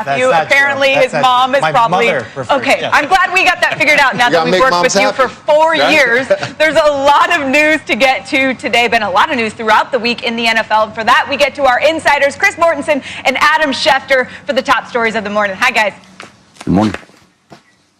Apparently, his mom is probably okay. Yeah. I'm glad we got that figured out now that we've worked with you for 4 years. There's a lot of news to get to today. Been a lot of news throughout the week in the NFL. And for that, we get to our insiders, Chris Mortensen and Adam Schefter, for the top stories of the morning. Hi, guys. Good morning.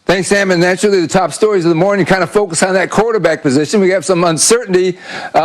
Thanks, Sam. And naturally, the top stories of the morning kind of focus on that quarterback position. We have some uncertainty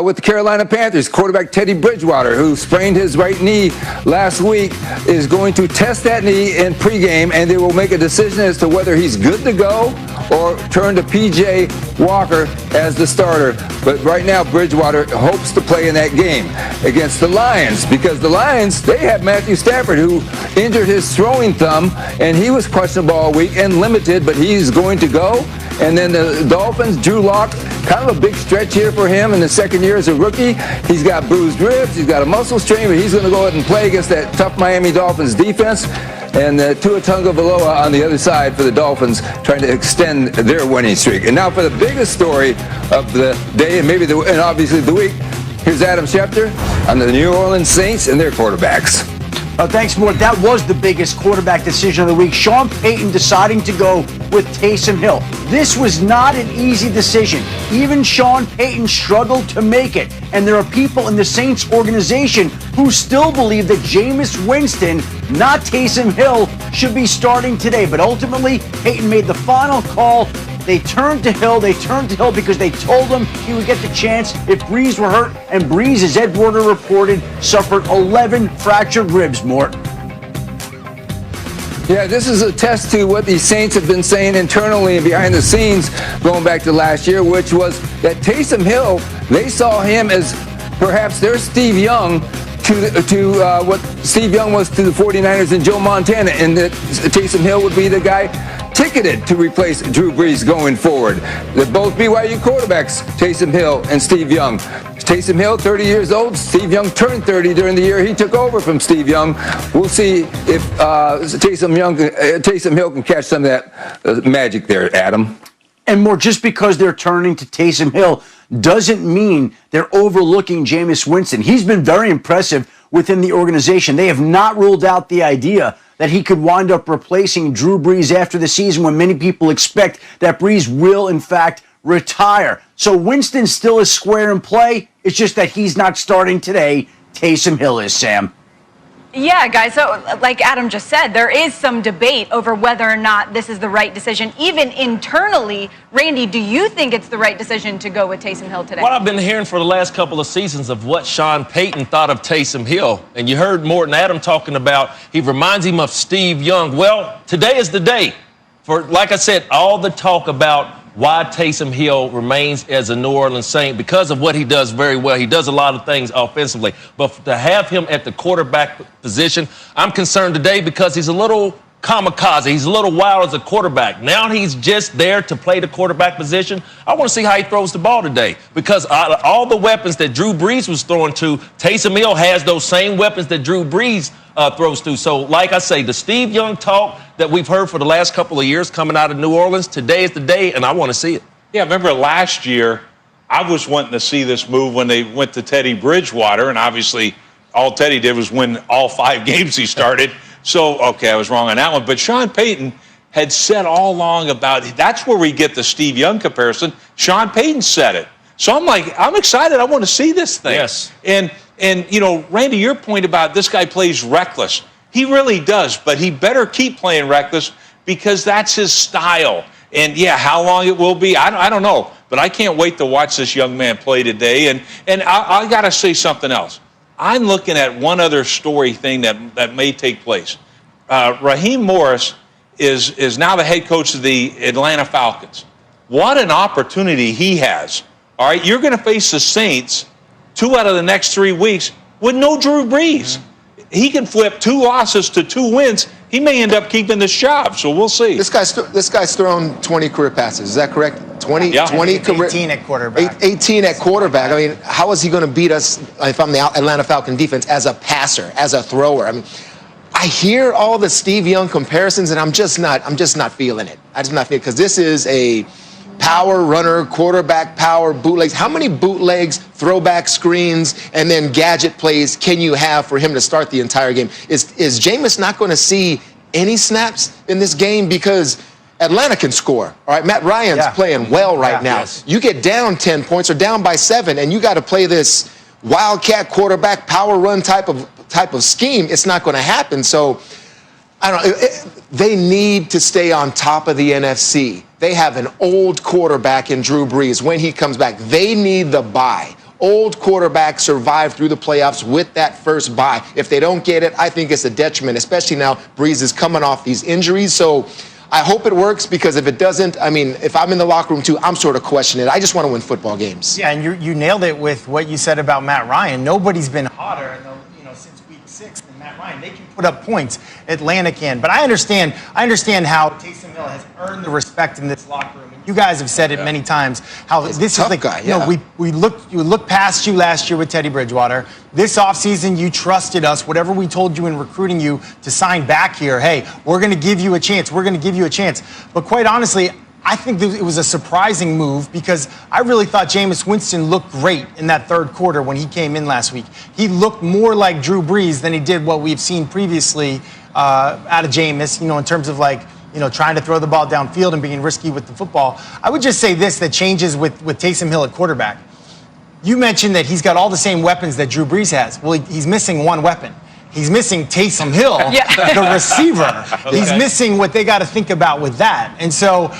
with the Carolina Panthers. Quarterback Teddy Bridgewater, who sprained his right knee last week, is going to test that knee in pregame, and they will make a decision as to whether he's good to go or turn to P.J. Walker as the starter. But right now, Bridgewater hopes to play in that game against the Lions, because the Lions, they have Matthew Stafford, who injured his throwing thumb, and he was questionable all week and limited, but he's going to go. And then the Dolphins, Drew Lock, kind of a big stretch here for him in the second year as a rookie. He's got bruised ribs, he's got a muscle strain, but he's going to go ahead and play against that tough Miami Dolphins defense. And Tua Tagovailoa on the other side for the Dolphins, trying to extend their winning streak. And now for the biggest story of the day, and and obviously the week, here's Adam Schefter on the New Orleans Saints and their quarterbacks. Thanks, Mort. That was the biggest quarterback decision of the week. Sean Payton deciding to go with Taysom Hill. This was not an easy decision. Even Sean Payton struggled to make it. And there are people in the Saints organization who still believe that Jameis Winston, not Taysom Hill, should be starting today. But ultimately, Payton made the final call. They turned to Hill. They turned to Hill because they told him he would get the chance if Breeze were hurt. And Breeze, as Ed Warner reported, suffered 11 fractured ribs, Mort. Yeah, this is a test to what the Saints have been saying internally and behind the scenes going back to last year, which was that Taysom Hill, they saw him as perhaps their Steve Young to what Steve Young was to the 49ers and Joe Montana, and that Taysom Hill would be the guy ticketed to replace Drew Brees going forward. They're both BYU quarterbacks, Taysom Hill and Steve Young. Taysom Hill, 30 years old. Steve Young turned 30 during the year he took over from Steve Young. We'll see if Taysom Hill can catch some of that magic there, Adam. And more, just because they're turning to Taysom Hill doesn't mean they're overlooking Jameis Winston. He's been very impressive within the organization. They have not ruled out the idea that he could wind up replacing Drew Brees after the season, when many people expect that Brees will, in fact, retire. So Winston still is square in play. It's just that he's not starting today. Taysom Hill is, Sam. Yeah, guys, so like Adam just said, there is some debate over whether or not this is the right decision. Even internally, Randy, do you think it's the right decision to go with Taysom Hill today? Well, I've been hearing for the last couple of seasons of what Sean Payton thought of Taysom Hill. And you heard Morton Adam talking about he reminds him of Steve Young. Well, today is the day for, like I said, all the talk about why Taysom Hill remains as a New Orleans Saint, because of what he does very well. He does a lot of things offensively. But to have him at the quarterback position, I'm concerned today because he's a little kamikaze. He's a little wild as a quarterback. Now he's just there to play the quarterback position. I want to see how he throws the ball today, because all the weapons that Drew Brees was throwing to, Taysom Hill has those same weapons that Drew Brees throws to. So, like I say, the Steve Young talk that we've heard for the last couple of years coming out of New Orleans, today is the day, and I want to see it. Yeah, remember last year, I was wanting to see this move when they went to Teddy Bridgewater, and obviously all Teddy did was win all 5 games he started. So, okay, I was wrong on that one. But Sean Payton had said all along about, that's where we get the Steve Young comparison. Sean Payton said it. So I'm like, I'm excited. I want to see this thing. Yes. And you know, Randy, your point about this guy plays reckless. He really does, but he better keep playing reckless because that's his style. And, yeah, how long it will be, I don't know. But I can't wait to watch this young man play today. And I got to say something else. I'm looking at one other story thing that may take place. Raheem Morris is now the head coach of the Atlanta Falcons. What an opportunity he has. All right, you're going to face the Saints 2 out of the next 3 weeks with no Drew Brees. He can flip 2 losses to 2 wins. He may end up keeping this job, so we'll see. This guy's thrown 20 career passes. Is that correct? 20 career. 18 at quarterback. 18 at quarterback. I mean, how is he going to beat us if I'm the Atlanta Falcon defense as a passer, as a thrower? I mean, I hear all the Steve Young comparisons, and I'm just not feeling it. I'm just not feeling it, because this is a power runner, quarterback power, bootlegs. How many bootlegs, throwback screens, and then gadget plays can you have for him to start the entire game? Is Jameis not going to see any snaps in this game? Because Atlanta can score. All right, Matt Ryan's playing well right now. Yes. You get down 10 points or down by 7, and you got to play this wildcat quarterback power run type of scheme. It's not going to happen. So I don't know. They need to stay on top of the NFC. They have an old quarterback in Drew Brees. When he comes back, they need the bye. Old quarterbacks survive through the playoffs with that first bye. If they don't get it, I think it's a detriment, especially now Brees is coming off these injuries. So I hope it works, because if it doesn't, I mean, if I'm in the locker room too, I'm sort of questioning it. I just want to win football games. Yeah, and you nailed it with what you said about Matt Ryan. Nobody's been hotter since week 6 than Matt Ryan. They can put up points. Atlanta can. But I understand how Taysom Hill has earned the respect in this locker room. You guys have said it many times, how this is like, guy, we looked past you last year with Teddy Bridgewater. This offseason, you trusted us. Whatever we told you in recruiting you to sign back here, hey, we're going to give you a chance. We're going to give you a chance. But quite honestly, I think it was a surprising move, because I really thought Jameis Winston looked great in that third quarter when he came in last week. He looked more like Drew Brees than he did what we've seen previously out of Jameis, in terms of trying to throw the ball downfield and being risky with the football. I would just say this that changes with Taysom Hill at quarterback. You mentioned that he's got all the same weapons that Drew Brees has. Well, he's missing one weapon. He's missing Taysom Hill, the receiver. Okay. He's missing what they got to think about with that. And so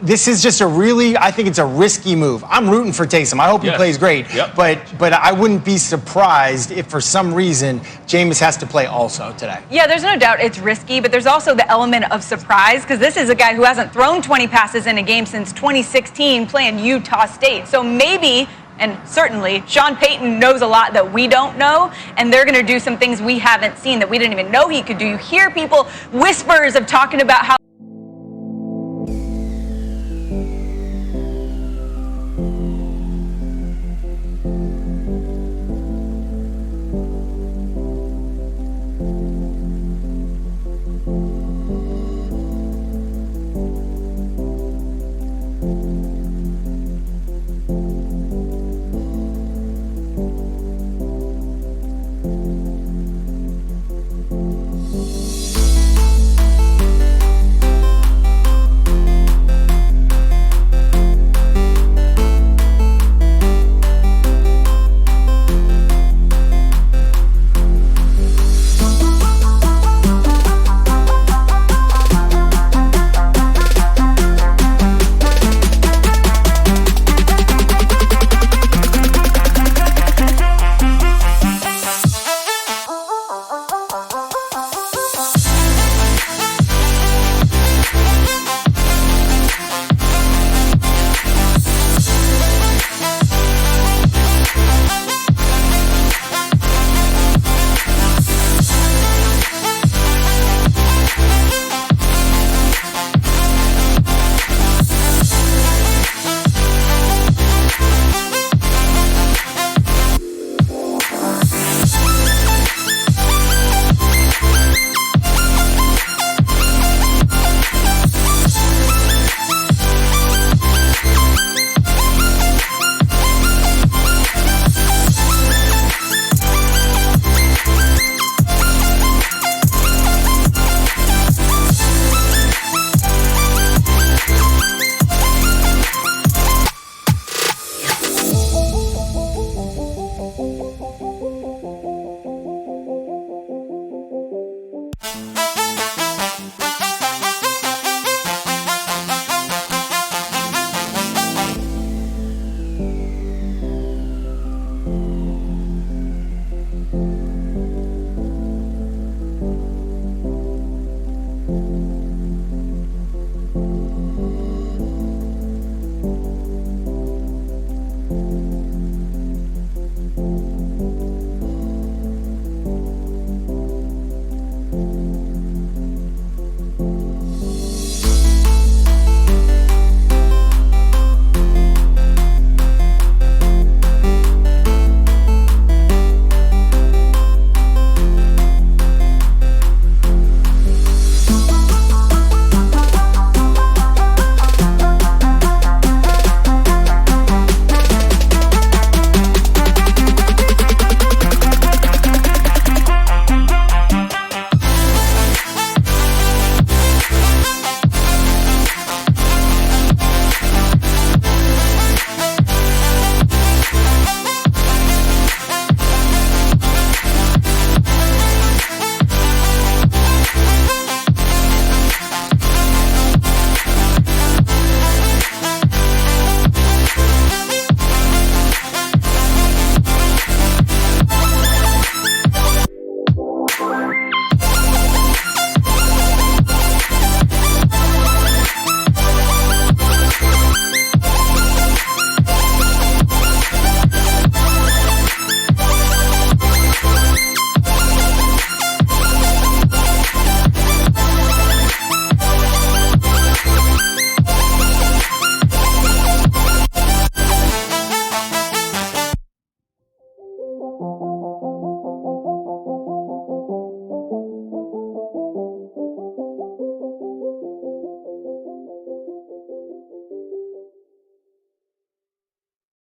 this is just I think it's a risky move. I'm rooting for Taysom. I hope he plays great. Yep. But I wouldn't be surprised if for some reason Jameis has to play also today. Yeah, there's no doubt it's risky, but there's also the element of surprise, because this is a guy who hasn't thrown 20 passes in a game since 2016 playing Utah State. So maybe, and certainly, Sean Payton knows a lot that we don't know, and they're going to do some things we haven't seen that we didn't even know he could do. You hear people, whispers of talking about how